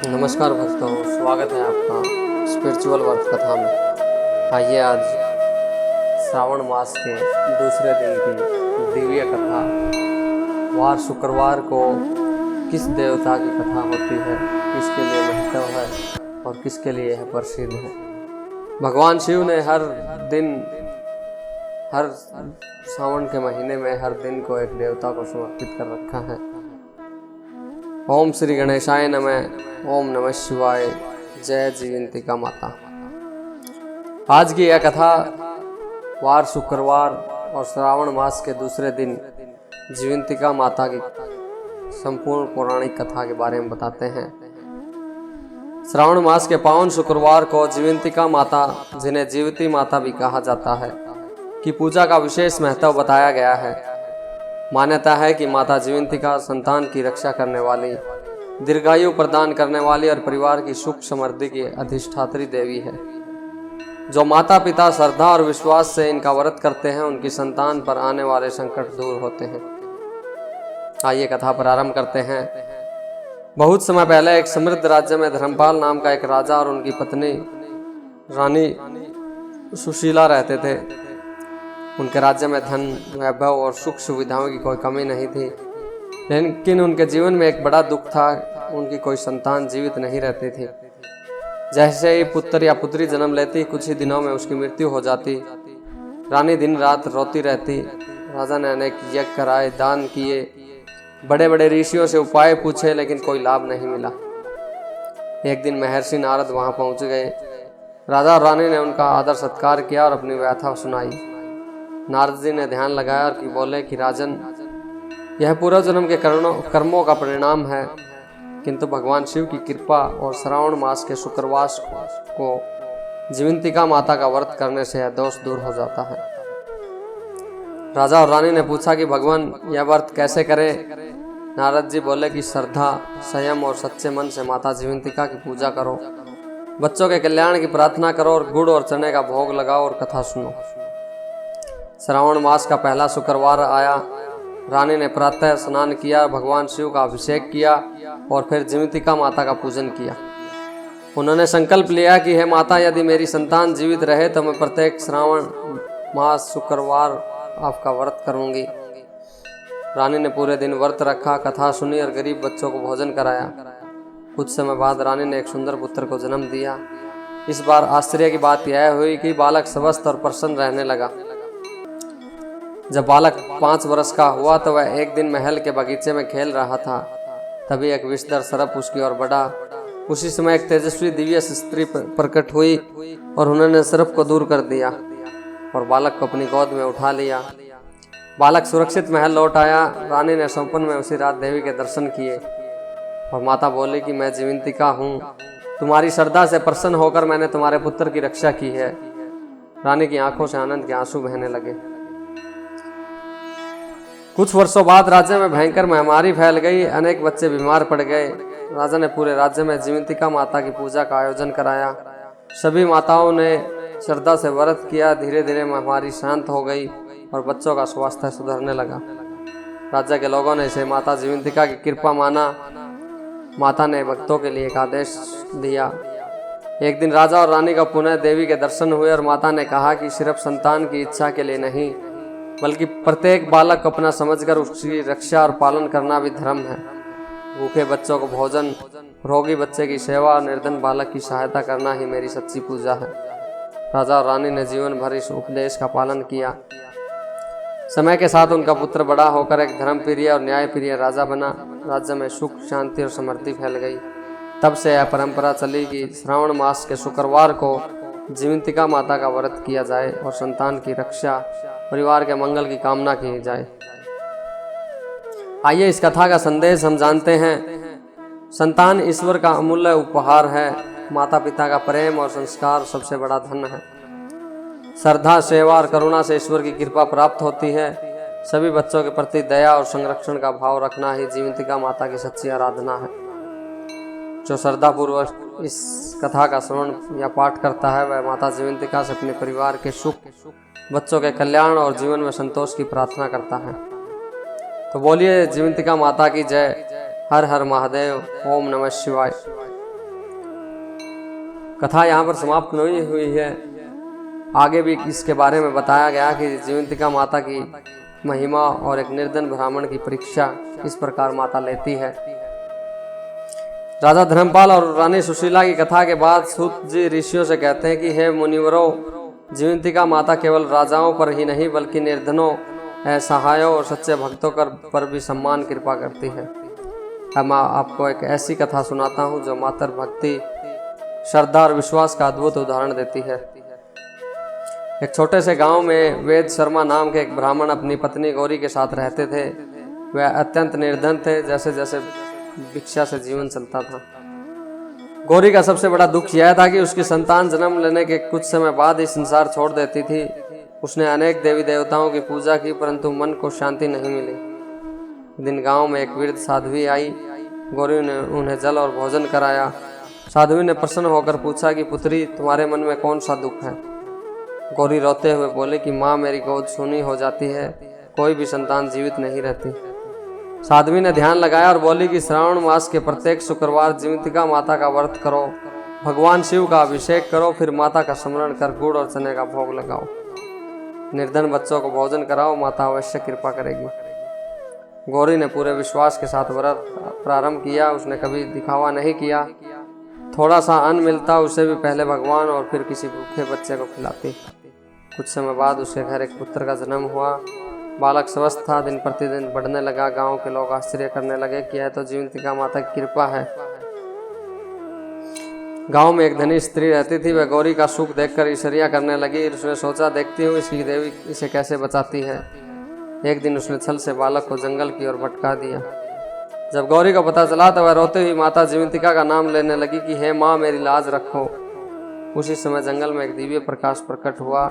नमस्कार भक्तों, स्वागत है आपका स्पिरिचुअल वर्क कथा में। आइए आज श्रावण मास के दूसरे दिन की दिव्य कथा, वार शुक्रवार को किस देवता की कथा होती है, किसके लिए महत्व है और किसके लिए यह प्रसिद्ध है। भगवान शिव ने हर सावन के महीने में हर दिन को एक देवता को समर्पित कर रखा है। ओम श्री गणेशाय नमः, ओम नमः शिवाय, जय जीवंतिका माता। आज की यह कथा वार शुक्रवार और श्रावण मास के दूसरे दिन जीवंतिका माता की संपूर्ण पौराणिक कथा के बारे में बताते हैं। श्रावण मास के पावन शुक्रवार को जीवंतिका माता, जिन्हें जीवती माता भी कहा जाता है, की पूजा का विशेष महत्व बताया गया है। मान्यता है कि माता जीवंतिका संतान की रक्षा करने वाली, दीर्घायु प्रदान करने वाली और परिवार की सुख समृद्धि की अधिष्ठात्री देवी है। जो माता पिता श्रद्धा और विश्वास से इनका व्रत करते हैं, उनकी संतान पर आने वाले संकट दूर होते हैं। आइए कथा प्रारंभ करते हैं। बहुत समय पहले एक समृद्ध राज्य में धर्मपाल नाम का एक राजा और उनकी पत्नी रानी सुशीला रहते थे। उनके राज्य में धन, वैभव और सुख सुविधाओं की कोई कमी नहीं थी, लेकिन उनके जीवन में एक बड़ा दुख था। उनकी कोई संतान जीवित नहीं रहती थी। जैसे ही पुत्र या पुत्री जन्म लेती, कुछ ही दिनों में उसकी मृत्यु हो जाती। रानी दिन रात रोती रहती। राजा ने अनेक यज्ञ कराए, दान किए, बड़े बड़े ऋषियों से उपाय पूछे, लेकिन कोई लाभ नहीं मिला। एक दिन महर्षि नारद वहां पहुंच गए। राजा और रानी ने उनका आदर सत्कार किया और अपनी व्यथा सुनाई। नारद जी ने ध्यान लगाया और बोले कि राजन, यह पूर्व जन्म के कर्मों का परिणाम है, किंतु भगवान शिव की कृपा और श्रावण मास के शुक्रवार को जीवंतिका माता का व्रत करने से यह दोष दूर हो जाता है। राजा और रानी ने पूछा कि भगवान, यह व्रत कैसे करें? नारद जी बोले कि श्रद्धा, संयम और सच्चे मन से माता जीवंतिका की पूजा करो, बच्चों के कल्याण की प्रार्थना करो और गुड़ और चने का भोग लगाओ और कथा सुनो। श्रावण मास का पहला शुक्रवार आया। रानी ने प्रातः स्नान किया, भगवान शिव का अभिषेक किया और फिर जीवंतिका माता का पूजन किया। उन्होंने संकल्प लिया कि हे माता, यदि मेरी संतान जीवित रहे तो मैं प्रत्येक श्रावण मास शुक्रवार आपका व्रत करूंगी। रानी ने पूरे दिन व्रत रखा, कथा सुनी और गरीब बच्चों को भोजन कराया। कुछ समय बाद रानी ने एक सुंदर पुत्र को जन्म दिया। इस बार आश्चर्य की बात यह हुई कि बालक स्वस्थ और प्रसन्न रहने लगा। जब बालक 5 वर्ष का हुआ तो वह एक दिन महल के बगीचे में खेल रहा था। तभी एक विषधर सर्प उसकी ओर बढ़ा। उसी समय एक तेजस्वी दिव्य स्त्री प्रकट हुई और उन्होंने सर्प को दूर कर दिया और बालक को अपनी गोद में उठा लिया। बालक सुरक्षित महल लौट आया। रानी ने स्वप्न में उसी रात देवी के दर्शन किए और माता बोली कि मैं जीवंतिका हूँ, तुम्हारी श्रद्धा से प्रसन्न होकर मैंने तुम्हारे पुत्र की रक्षा की है। रानी की आंखों से आनंद के आंसू बहने लगे। कुछ वर्षों बाद राज्य में भयंकर महामारी फैल गई। अनेक बच्चे बीमार पड़ गए। राजा ने पूरे राज्य में जीवंतिका माता की पूजा का आयोजन कराया। सभी माताओं ने श्रद्धा से व्रत किया। धीरे धीरे महामारी शांत हो गई और बच्चों का स्वास्थ्य सुधरने लगा। राज्य के लोगों ने इसे माता जीवंतिका की कृपा माना। माता ने भक्तों के लिए एक आदेश दिया। एक दिन राजा और रानी का पुनः देवी के दर्शन हुए और माता ने कहा कि सिर्फ संतान की इच्छा के लिए नहीं, बल्कि प्रत्येक बालक अपना समझकर उसकी रक्षा और पालन करना भी धर्म है। भूखे बच्चों को भोजन, रोगी बच्चे की सेवा और निर्धन बालक की सहायता करना ही मेरी सच्ची पूजा है। राजा और रानी ने जीवन भर इस उपदेश का पालन किया। समय के साथ उनका पुत्र बड़ा होकर एक धर्मप्रिय और न्यायप्रिय राजा बना। राज्य में सुख, शांति और समृद्धि फैल गई। तब से यह परंपरा चली कि श्रावण मास के शुक्रवार को जीवंतिका माता का व्रत किया जाए और संतान की रक्षा, परिवार के मंगल की कामना की जाए। आइए इस कथा का संदेश हम जानते हैं। संतान ईश्वर का अमूल्य उपहार है। माता पिता का प्रेम और संस्कार सबसे बड़ा धन है। श्रद्धा, सेवा और करुणा से ईश्वर की कृपा प्राप्त होती है। सभी बच्चों के प्रति दया और संरक्षण का भाव रखना ही जीवंतिका माता की सच्ची आराधना है। जो श्रद्धापूर्वक इस कथा का श्रवण या पाठ करता है, वह माता जीवंतिका से अपने परिवार के सुख, बच्चों के कल्याण और जीवन में संतोष की प्रार्थना करता है। तो बोलिए जीवंतिका माता की जय। हर हर महादेव। ओम नमः शिवाय। कथा यहाँ पर समाप्त नहीं हुई है, आगे भी इसके बारे में बताया गया कि जीवंतिका माता की महिमा और एक निर्धन ब्राह्मण की परीक्षा किस प्रकार माता लेती है। राजा धर्मपाल और रानी सुशीला की कथा के बाद सूत जी ऋषियों से कहते हैं कि हे मुनिवरों, जीवंतिका माता केवल राजाओं पर ही नहीं बल्कि निर्धनों, असहायों और सच्चे भक्तों पर भी सम्मान कृपा करती है। अब मैं आपको एक ऐसी कथा सुनाता हूँ जो मातर भक्ति, श्रद्धा और विश्वास का अद्भुत उदाहरण देती है। एक छोटे से गांव में वेद शर्मा नाम के एक ब्राह्मण अपनी पत्नी गौरी के साथ रहते थे। वह अत्यंत निर्धन थे, जैसे जैसे भिक्षा से जीवन चलता था। गौरी का सबसे बड़ा दुख यह था कि उसकी संतान जन्म लेने के कुछ समय बाद ही संसार छोड़ देती थी। उसने अनेक देवी देवताओं की पूजा की, परंतु मन को शांति नहीं मिली। एक दिन गांव में एक वृद्ध साध्वी आई। गौरी ने उन्हें जल और भोजन कराया। साध्वी ने प्रसन्न होकर पूछा कि पुत्री, तुम्हारे मन में कौन सा दुख है? गौरी रोते हुए बोले कि माँ, मेरी गोद सूनी हो जाती है, कोई भी संतान जीवित नहीं रहती। साध्वी ने ध्यान लगाया और बोली कि श्रावण मास के प्रत्येक शुक्रवार जीवंतिका माता का व्रत करो, भगवान शिव का अभिषेक करो, फिर माता का स्मरण कर गुड़ और चने का भोग लगाओ, निर्धन बच्चों को भोजन कराओ, माता अवश्य कृपा करेगी। गौरी ने पूरे विश्वास के साथ व्रत प्रारंभ किया। उसने कभी दिखावा नहीं किया। थोड़ा सा अन्न मिलता उसे भी पहले भगवान और फिर किसी भूखे बच्चे को खिलाती। कुछ समय बाद उसके घर एक पुत्र का जन्म हुआ। बालक स्वस्थ था, दिन प्रतिदिन बढ़ने लगा। गांव के लोग आश्चर्य करने लगे कि यह तो जीवंतिका माता की कृपा है। गांव में एक धनी स्त्री रहती थी। वह गौरी का सुख देखकर ईर्ष्या करने लगी। उसने सोचा, देखती हूँ इसकी देवी इसे कैसे बचाती है। एक दिन उसने छल से बालक को जंगल की ओर भटका दिया। जब गौरी को पता चला तो वह रोते हुई माता जीवंतिका का नाम लेने लगी कि हे माँ, मेरी लाज रखो। उसी समय जंगल में एक दिव्य प्रकाश प्रकट हुआ।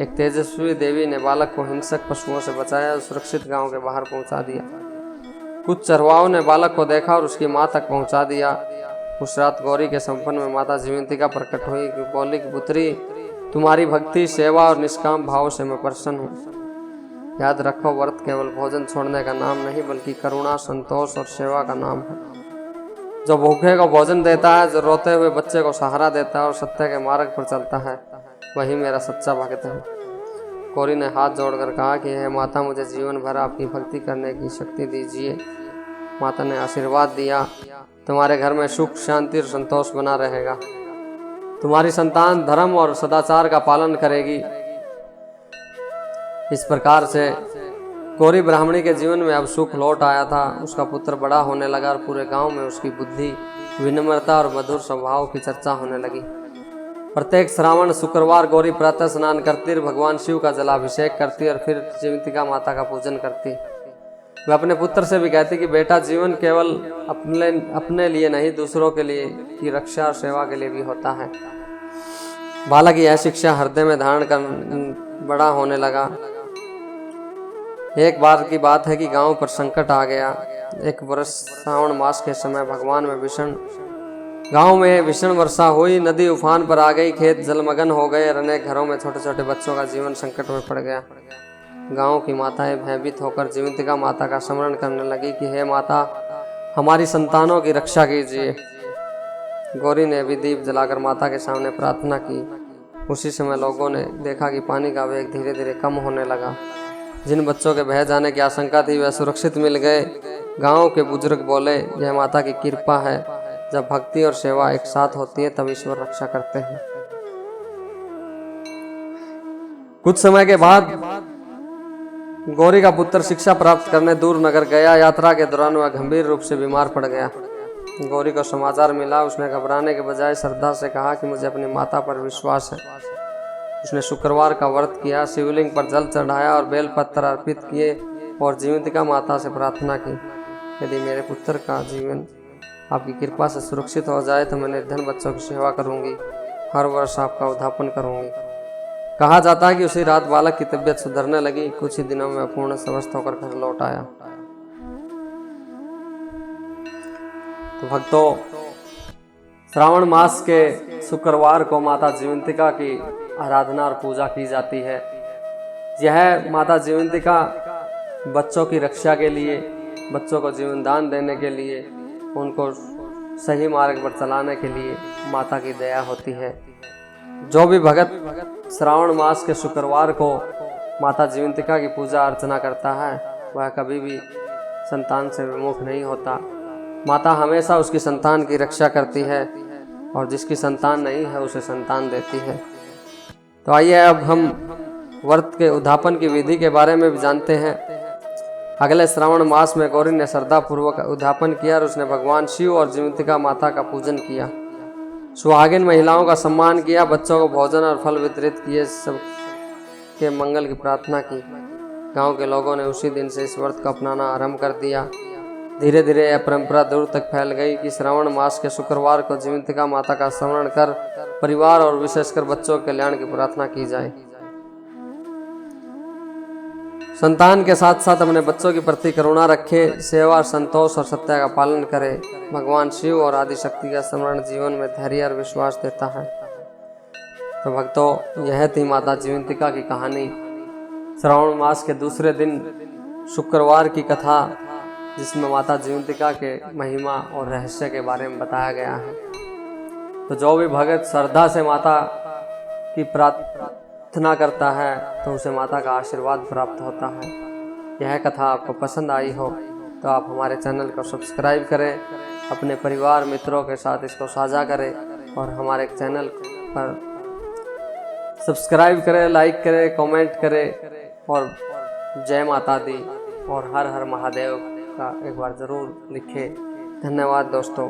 एक तेजस्वी देवी ने बालक को हिंसक पशुओं से बचाया और सुरक्षित गांव के बाहर पहुंचा दिया। कुछ चरवाहों ने बालक को देखा और उसकी माँ तक पहुंचा दिया। उस रात गौरी के संपन में माता जीवंतिका प्रकट हुई। बोली कि पुत्री, तुम्हारी भक्ति, सेवा और निष्काम भाव से मैं प्रसन्न हूँ। याद रखो, व्रत केवल भोजन छोड़ने का नाम नहीं बल्कि करुणा, संतोष और सेवा का नाम है। जो भूखे को भोजन देता है, जो रोते हुए बच्चे को सहारा देता है और सत्य के मार्ग पर चलता है, वही मेरा सच्चा भक्त है। गौरी ने हाथ जोड़कर कहा कि हे माता, मुझे जीवन भर आपकी भक्ति करने की शक्ति दीजिए। माता ने आशीर्वाद दिया, तुम्हारे घर में सुख, शांति और संतोष बना रहेगा। तुम्हारी संतान धर्म और सदाचार का पालन करेगी। इस प्रकार से गौरी ब्राह्मणी के जीवन में अब सुख लौट आया था। उसका पुत्र बड़ा होने लगा और पूरे गांव में उसकी बुद्धि, विनम्रता और मधुर स्वभाव की चर्चा होने लगी। प्रत्येक श्रावण शुक्रवार गौरी प्रातः स्नान करती और भगवान शिव का जलाभिषेक करती और फिर जीवंतिका माता का पूजन करती। वह अपने पुत्र से भी कहती कि बेटा, जीवन केवल अपने लिए नहीं, दूसरों के लिए की रक्षा और सेवा के लिए भी होता है। बालक यह शिक्षा हृदय में धारण कर बड़ा होने लगा। एक बार की बात है कि गांव पर संकट आ गया। एक वर्ष श्रावण मास के समय गांव में भीषण वर्षा हुई। नदी उफान पर आ गई, खेत जलमग्न हो गए और अनेक घरों में छोटे छोटे बच्चों का जीवन संकट में पड़ गया। गांव की माताएं भयभीत होकर जीवंतिका माता का स्मरण करने लगी कि हे माता, हमारी संतानों की रक्षा कीजिए। गौरी ने भी दीप जलाकर माता के सामने प्रार्थना की। उसी समय लोगों ने देखा कि पानी का वेग धीरे धीरे कम होने लगा। जिन बच्चों के बह जाने की आशंका थी वह सुरक्षित मिल गए। गांव के बुजुर्ग बोले, यह माता की कृपा है। जब भक्ति और सेवा एक साथ होती है तब ईश्वर रक्षा करते हैं। कुछ समय के बाद गौरी का पुत्र शिक्षा प्राप्त करने दूर नगर गया। यात्रा के दौरान वह गंभीर रूप से बीमार पड़ गया। गौरी को समाचार मिला। उसने घबराने के बजाय श्रद्धा से कहा कि मुझे अपनी माता पर विश्वास है। उसने शुक्रवार का व्रत किया, शिवलिंग पर जल चढ़ाया और बेलपत्र अर्पित किए और जीवंतिका माता से प्रार्थना की, यदि मेरे पुत्र का जीवन आपकी कृपा से सुरक्षित हो जाए तो मैं निर्धन बच्चों की सेवा करूंगी, हर वर्ष आपका उद्धापन करूंगी। कहा जाता है कि उसी रात बालक की तबीयत सुधरने लगी। कुछ ही दिनों में पूर्ण स्वस्थ होकर घर लौट आया। तो भक्तों, श्रावण मास के शुक्रवार को माता जीवंतिका की आराधना और पूजा की जाती है। यह माता जीवंतिका बच्चों की रक्षा के लिए, बच्चों को जीवन दान देने के लिए, उनको सही मार्ग पर चलाने के लिए माता की दया होती है। जो भी भगत श्रावण मास के शुक्रवार को माता जीवंतिका की पूजा अर्चना करता है वह कभी भी संतान से विमुख नहीं होता। माता हमेशा उसकी संतान की रक्षा करती है और जिसकी संतान नहीं है उसे संतान देती है। तो आइए अब हम व्रत के उद्यापन की विधि के बारे में भी जानते हैं। अगले श्रावण मास में गौरी ने श्रद्धा पूर्वक उद्यापन किया और उसने भगवान शिव और जीवंतिका माता का पूजन किया, सुहागिन महिलाओं का सम्मान किया, बच्चों को भोजन और फल वितरित किए, सब के मंगल की प्रार्थना की। गांव के लोगों ने उसी दिन से इस व्रत को अपनाना आरंभ कर दिया। धीरे धीरे यह परंपरा दूर तक फैल गई कि श्रावण मास के शुक्रवार को जीवंतिका माता का स्मरण कर परिवार और विशेषकर बच्चों के कल्याण की प्रार्थना की जाए। संतान के साथ साथ अपने बच्चों के प्रति करुणा रखें, सेवा, संतोष और सत्य का पालन करें। भगवान शिव और आदि शक्ति का स्मरण जीवन में धैर्य और विश्वास देता है। तो भक्तों, यह थी माता जीवंतिका की कहानी। श्रावण मास के दूसरे दिन शुक्रवार की कथा, जिसमें माता जीवंतिका के महिमा और रहस्य के बारे में बताया गया है। तो जो भी भगत श्रद्धा से माता की प्रार्थना करता है तो उसे माता का आशीर्वाद प्राप्त होता है। यह कथा आपको पसंद आई हो तो आप हमारे चैनल को सब्सक्राइब करें, अपने परिवार मित्रों के साथ इसको साझा करें और हमारे चैनल पर सब्सक्राइब करें, लाइक करें, कमेंट करें और जय माता दी और हर हर महादेव का एक बार ज़रूर लिखें। धन्यवाद दोस्तों।